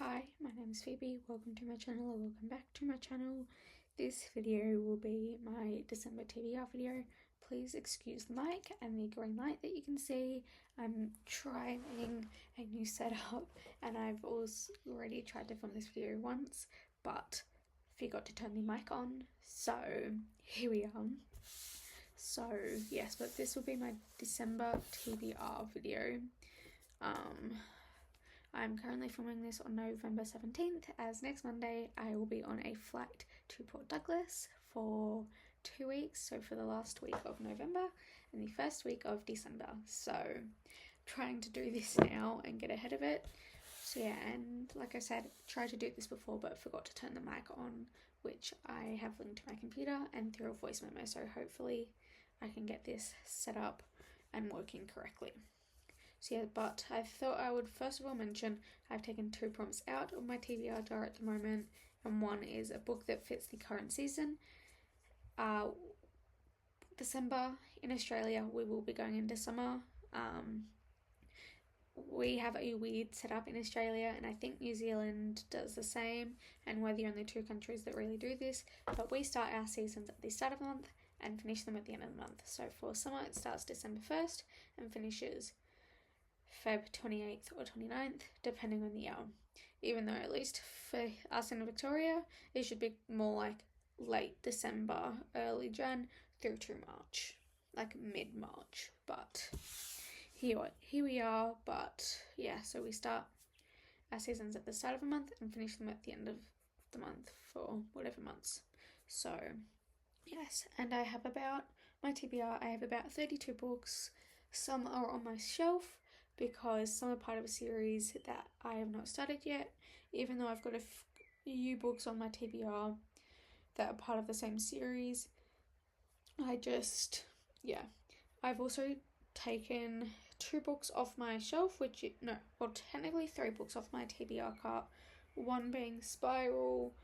Hi, my name is Phoebe. Welcome to my channel or welcome back to my channel. This video will be my December TBR video. Please excuse the mic and the green light that you can see. I'm trying a new setup and I've already tried to film this video once but forgot to turn the mic on. So here we are. So yes, but this will be my December TBR video. I'm currently filming this on November 17th, as next Monday I will be on a flight to Port Douglas for 2 weeks, so for the last week of November and the first week of December. So trying to do this now and get ahead of it. So yeah, and like I said, tried to do this before but forgot to turn the mic on, which I have linked to my computer and through a voice memo, so hopefully I can get this set up and working correctly. So yeah, but I thought I would first of all mention I've taken 2 prompts out of my TBR jar at the moment, and one is a book that fits the current season. December in Australia, we will be going into summer. We have a weird setup in Australia, and I think New Zealand does the same, and we're the only 2 countries that really do this, but we start our seasons at the start of the month and finish them at the end of the month. So for summer it starts December 1st and finishes Feb 28th or 29th, depending on the year. Even though at least for us in Victoria, it should be more like late December, early Jan through to March, like mid-March. But here we are. But yeah, so we start our seasons at the start of a month and finish them at the end of the month for whatever months. So yes, and I have about, my TBR, I have about 32 books. Some are on my shelf because some are part of a series that I have not started yet, even though I've got a few books on my TBR that are part of the same series. I've also taken 2 books off my shelf, technically 3 books off my TBR cart, one being Spiral,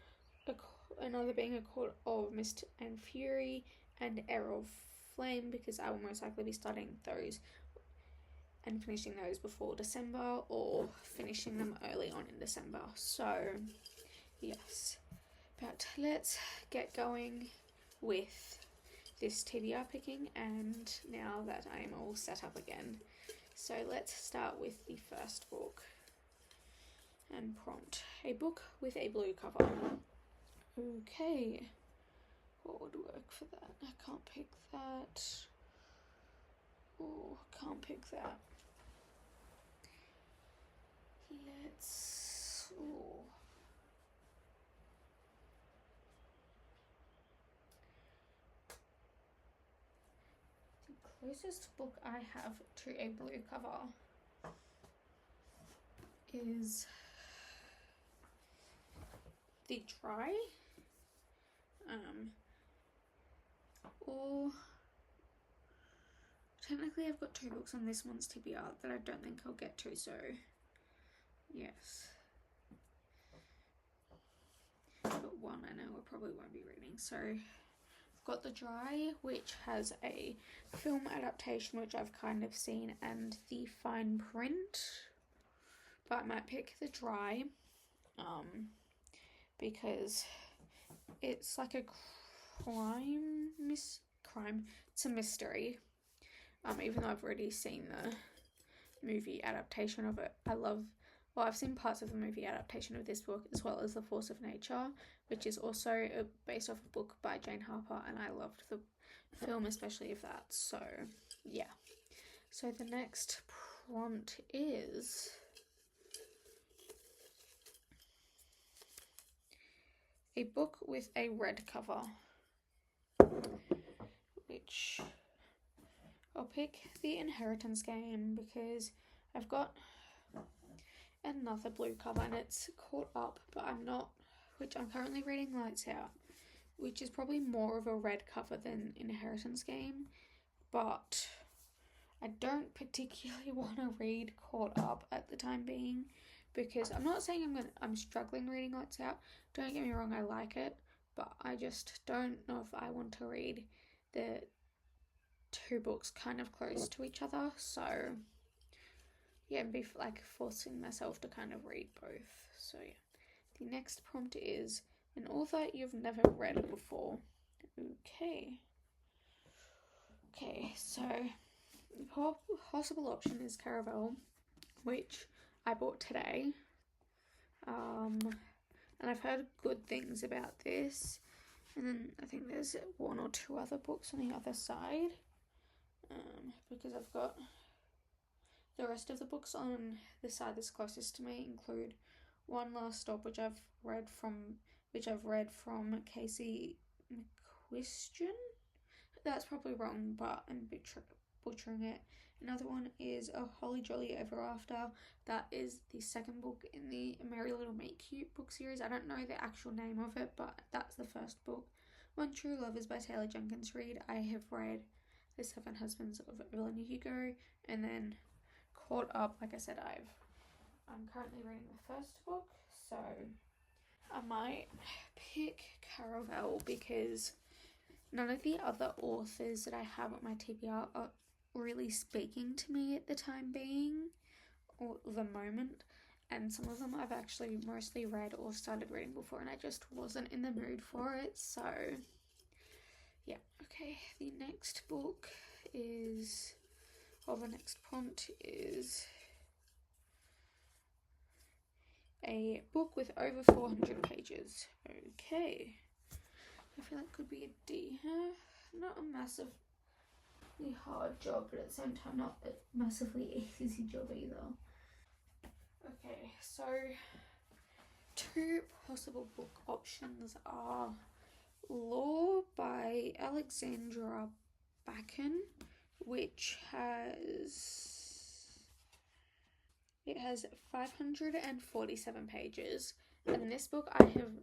another being A Court of Mist and Fury, and Air of Flame, because I will most likely be starting those and finishing those before December or finishing them early on in December. So yes, but let's get going with this TBR picking, and now that I am all set up again. So let's start with the first book and prompt. A book with a blue cover. Okay, what would work for that? I can't pick that. Oh, can't pick that. The closest book I have to a blue cover is The Dry, or technically I've got 2 books on this month's TBR that I don't think I'll get to, so yes. But one I know I probably won't be reading. So I've got The Dry, which has a film adaptation which I've kind of seen, and the fine print, but I might pick The Dry because it's like a crime, it's a mystery, even though I've already seen the movie adaptation of it. I've seen parts of the movie adaptation of this book, as well as The Force of Nature, which is also based off a book by Jane Harper, and I loved the film, especially of that. So yeah, so the next prompt is a book with a red cover, which I'll pick The Inheritance Game because I've got another blue cover and it's Caught Up, but which I'm currently reading Lights Out, which is probably more of a red cover than Inheritance Game, but I don't particularly want to read Caught Up at the time being, because I'm not saying I'm struggling reading Lights Out. Don't get me wrong, I like it, but I just don't know if I want to read the 2 books kind of close to each other. So and be like forcing myself to kind of read both. So yeah. The next prompt is an author you've never read before. Okay, so the possible option is Caravel, which I bought today. And I've heard good things about this. And then I think there's one or two other books on the other side. Because I've got the rest of the books on the side that's closest to me include One Last Stop, which I've read from Casey McQuistion. That's probably wrong, but I'm butchering it. Another one is A Holly Jolly Ever After. That is the second book in the Merry Little Meet Cute book series. I don't know the actual name of it, but that's the first book. One True Love is by Taylor Jenkins Reid. I have read The Seven Husbands of Evelyn Hugo, and then caught up. Like I said, I'm currently reading the first book, so I might pick Caravel because none of the other authors that I have on my TBR are really speaking to me at the time being, or the moment, and some of them I've actually mostly read or started reading before, and I just wasn't in the mood for it, so yeah. Okay, the next prompt is a book with over 400 pages. Okay, I feel like could be a D, huh? Not a massively hard job, but at the same time not a massively easy job either. Okay, so two possible book options are Law by Alexandra Bakken, which has 547 pages, and this book I have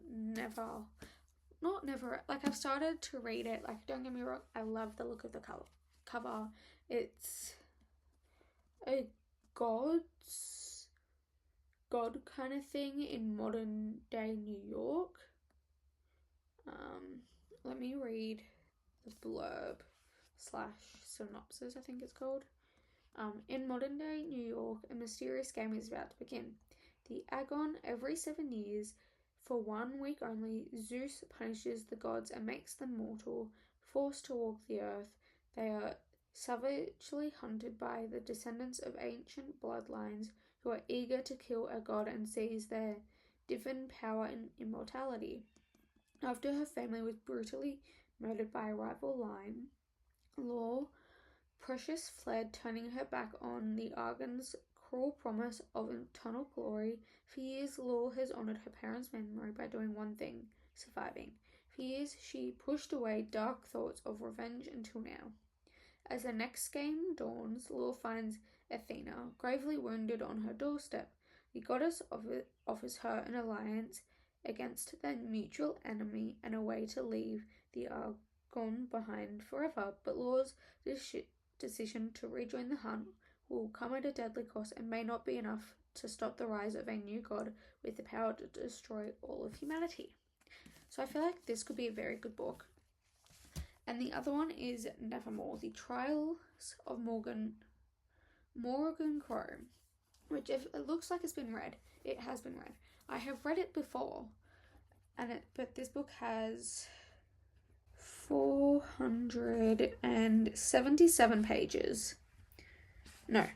I've started to read it. Like, don't get me wrong, I love the look of the cover. It's a god kind of thing in modern day New York. Let me read the blurb / synopsis, I think it's called. In modern day New York, a mysterious game is about to begin. The Agon, every 7 years, for 1 week only, Zeus punishes the gods and makes them mortal, forced to walk the earth. They are savagely hunted by the descendants of ancient bloodlines who are eager to kill a god and seize their divine power and immortality. After her family was brutally murdered by a rival line, Law Precious fled, turning her back on the Argon's cruel promise of eternal glory. For years, Law has honoured her parents' memory by doing one thing: surviving. For years, she pushed away dark thoughts of revenge until now. As the next game dawns, Law finds Athena, gravely wounded, on her doorstep. The goddess offers her an alliance against their mutual enemy and a way to leave the Argon behind forever. But Law's decision to rejoin the hunt will come at a deadly cost and may not be enough to stop the rise of a new god with the power to destroy all of humanity. So I feel like this could be a very good book. And the other one is Nevermore, The Trials of Morgan Crow, which, if it looks like it's been read, it has been read. I have read it before, but this book has 477 pages. No,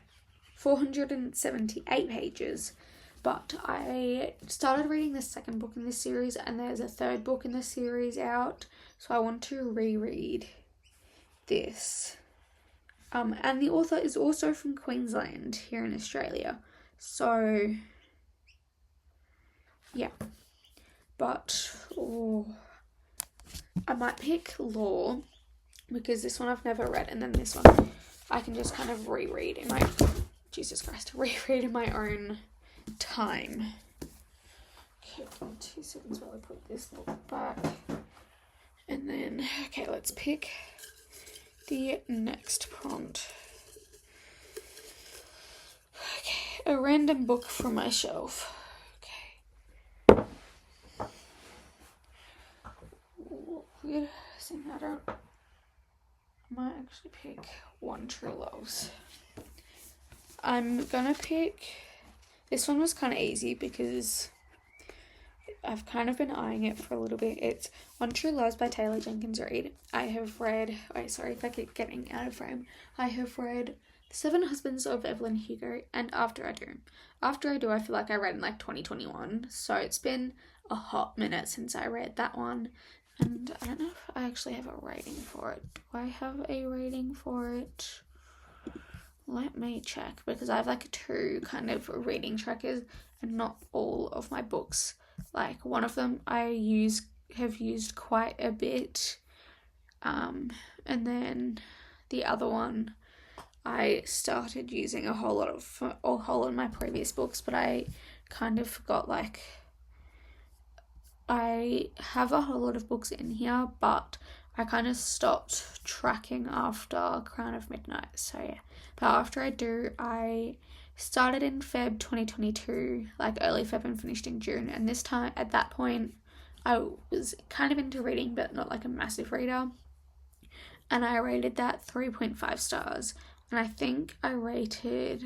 478 pages. But I started reading the second book in this series, and there's a third book in the series out, so I want to reread this. And the author is also from Queensland here in Australia. So, yeah. But I might pick Law because this one I've never read, and then this one I can just kind of reread in my own time. Okay, 2 seconds while I put this book back. And then, okay, let's pick the next prompt. Okay, a random book from my shelf. Okay. Weird thing, I might actually pick One True Loves. I'm gonna pick, this one was kind of easy because I've kind of been eyeing it for a little bit. It's One True Loves by Taylor Jenkins Reid. I have read, sorry if I keep getting out of frame. I have read The Seven Husbands of Evelyn Hugo and After I Do. After I Do, I feel like I read in like 2021. So it's been a hot minute since I read that one. And I don't know if I actually have a rating for it. Do I have a rating for it? Let me check, because I have like 2 kind of reading trackers and not all of my books. Like one of them I have used quite a bit, and then the other one I started using a whole lot of my previous books, but I kind of forgot, like, I have a whole lot of books in here, but I kind of stopped tracking after Crown of Midnight. So yeah, but After I Do, I started in Feb 2022, like early Feb, and finished in June. And this time, at that point, I was kind of into reading, but not like a massive reader. And I rated that 3.5 stars. And I think I rated,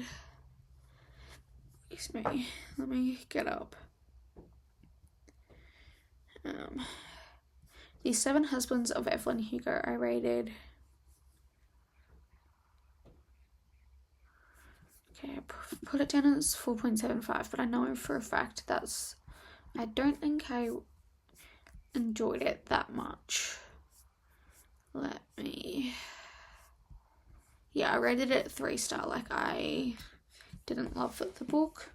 excuse me, let me get up. The Seven Husbands of Evelyn Hugo, I rated, okay, I put it down as 4.75, but I know for a fact I don't think I enjoyed it that much. Yeah, I rated it 3-star. Like, I didn't love the book,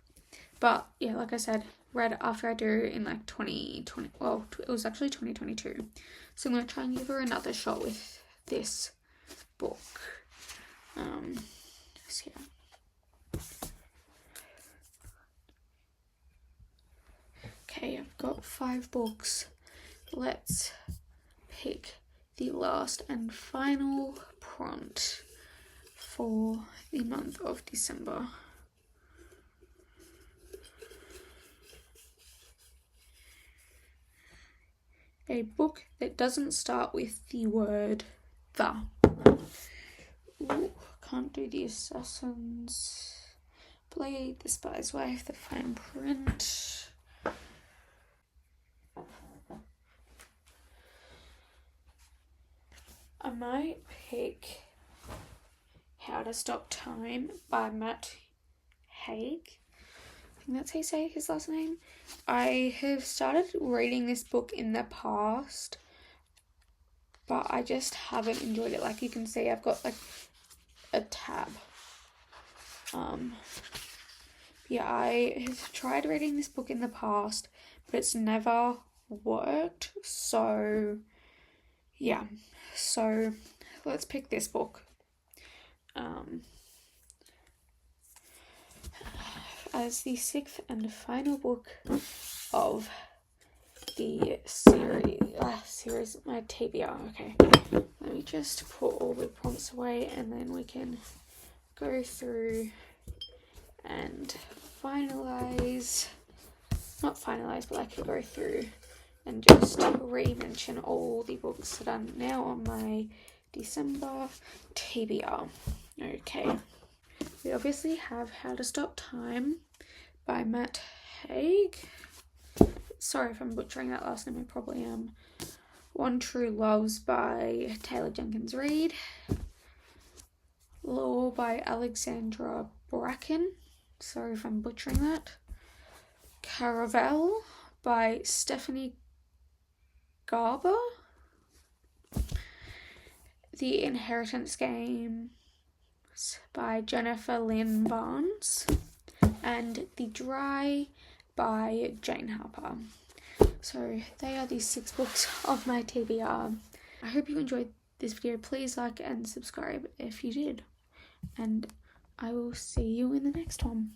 but yeah, like I said, read After I Do in like 2020, well, it was actually 2022, so I'm going to try and give her another shot with this book. So yeah. Okay, I've got 5 books. Let's pick the last and final prompt for the month of December. A book that doesn't start with the word the. Ooh, can't do the Assassin's Blade, The Spy's Wife, The Fine Print. I might pick How to Stop Time by Matt Haig. I think that's how you say his last name. I have started reading this book in the past, but I just haven't enjoyed it. Like you can see, I've got like a tab. Yeah, I have tried reading this book in the past, but it's never worked. So yeah, so let's pick this book. As the 6th and final book of the series, my TBR. Okay, let me just put all the prompts away, and then we can go through and not finalize, but I can go through and just re-mention all the books that are now on my December TBR. Okay. We obviously have How to Stop Time by Matt Haig. Sorry if I'm butchering that last name, I probably am. One True Loves by Taylor Jenkins Reid. Law by Alexandra Bracken. Sorry if I'm butchering that. Caravel by Stephanie Garber. The Inheritance Game by Jennifer Lynn Barnes, and The Dry by Jane Harper. So they are the 6 books of my TBR. I hope you enjoyed this video. Please like and subscribe if you did, and I will see you in the next one.